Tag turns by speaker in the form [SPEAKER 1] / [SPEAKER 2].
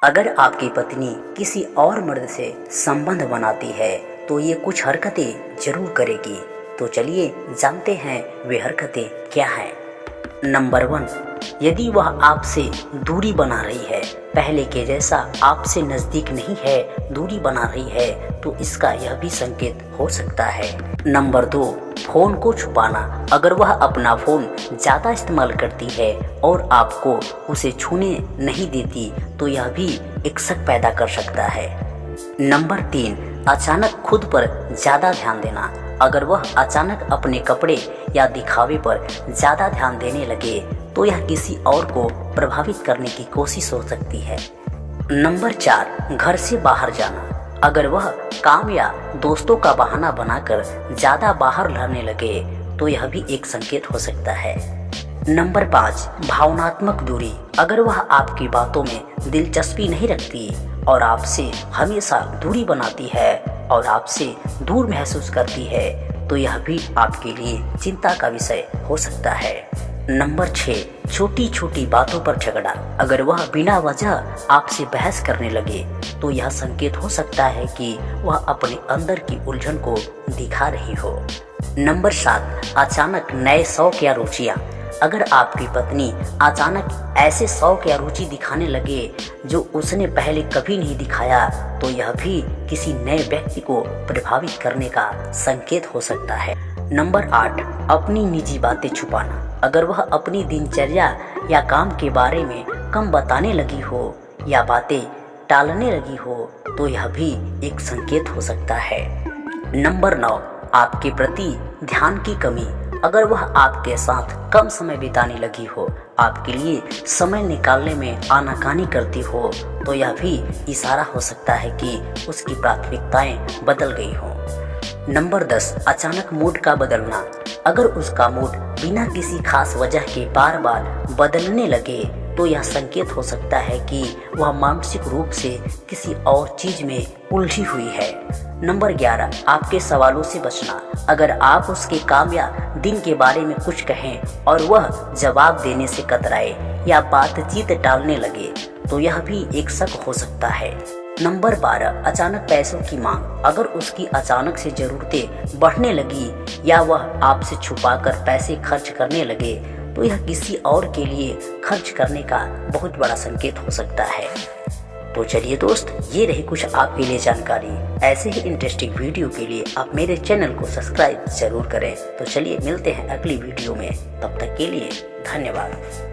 [SPEAKER 1] अगर आपकी पत्नी किसी और मर्द से संबंध बनाती है तो ये कुछ हरकतें जरूर करेगी। तो चलिए जानते हैं वे हरकतें क्या हैं। नंबर 1, यदि वह आपसे दूरी बना रही है, पहले के जैसा आपसे नज़दीक नहीं है, दूरी बना रही है, तो इसका यह भी संकेत हो सकता है। नंबर 2, फ़ोन को छुपाना। अगर वह अपना फ़ोन ज़्यादा इस्तेमाल करती है और आपको उसे छूने नहीं देती तो यह भी एक शक पैदा कर सकता है। नंबर 3, अचानक खुद पर ज़्यादा ध्यान देना। अगर वह अचानक अपने कपड़े या दिखावे पर ज़्यादा ध्यान देने लगे तो यह किसी और को प्रभावित करने की कोशिश हो सकती है। नंबर 4, घर से बाहर जाना। अगर वह काम या दोस्तों का बहाना बनाकर ज़्यादा बाहर रहने लगे तो यह भी एक संकेत हो सकता है। नंबर 5, भावनात्मक दूरी। अगर वह आपकी बातों में दिलचस्पी नहीं रखती और आपसे हमेशा दूरी बनाती है और आपसे दूर महसूस करती है तो यह भी आपके लिए चिंता का विषय हो सकता है। नंबर 6, छोटी छोटी बातों पर झगड़ा। अगर वह बिना वजह आपसे बहस करने लगे तो यह संकेत हो सकता है कि वह अपने अंदर की उलझन को दिखा रही हो। नंबर 7, अचानक नए शौक या रुचियाँ। अगर आपकी पत्नी अचानक ऐसे शौक या रुचि दिखाने लगे जो उसने पहले कभी नहीं दिखाया तो यह भी किसी नए व्यक्ति को प्रभावित करने का संकेत हो सकता है। नंबर 8, अपनी निजी बातें छुपाना। अगर वह अपनी दिनचर्या या काम के बारे में कम बताने लगी हो या बातें टालने लगी हो तो यह भी एक संकेत हो सकता है। नंबर 9, आपके प्रति ध्यान की कमी। अगर वह आपके साथ कम समय बिताने लगी हो, आपके लिए समय निकालने में आनाकानी करती हो तो यह भी इशारा हो सकता है कि उसकी प्राथमिकताएं बदल गई हों। नंबर 10, अचानक मूड का बदलना। अगर उसका मूड बिना किसी खास वजह के बार बार बदलने लगे तो यह संकेत हो सकता है कि वह मानसिक रूप से किसी और चीज में उलझी हुई है। नंबर 11, आपके सवालों से बचना। अगर आप उसके काम या दिन के बारे में कुछ कहें और वह जवाब देने से कतराए या बातचीत टालने लगे तो यह भी एक शक हो सकता है। नंबर 12, अचानक पैसों की मांग। अगर उसकी अचानक से ज़रूरतें बढ़ने लगी या वह आपसे छुपाकर पैसे खर्च करने लगे तो यह किसी और के लिए खर्च करने का बहुत बड़ा संकेत हो सकता है। तो चलिए दोस्त, ये रही कुछ आपके लिए जानकारी। ऐसे ही इंटरेस्टिंग वीडियो के लिए आप मेरे चैनल को सब्सक्राइब जरूर करें। तो चलिए मिलते हैं अगली वीडियो में, तब तक के लिए धन्यवाद।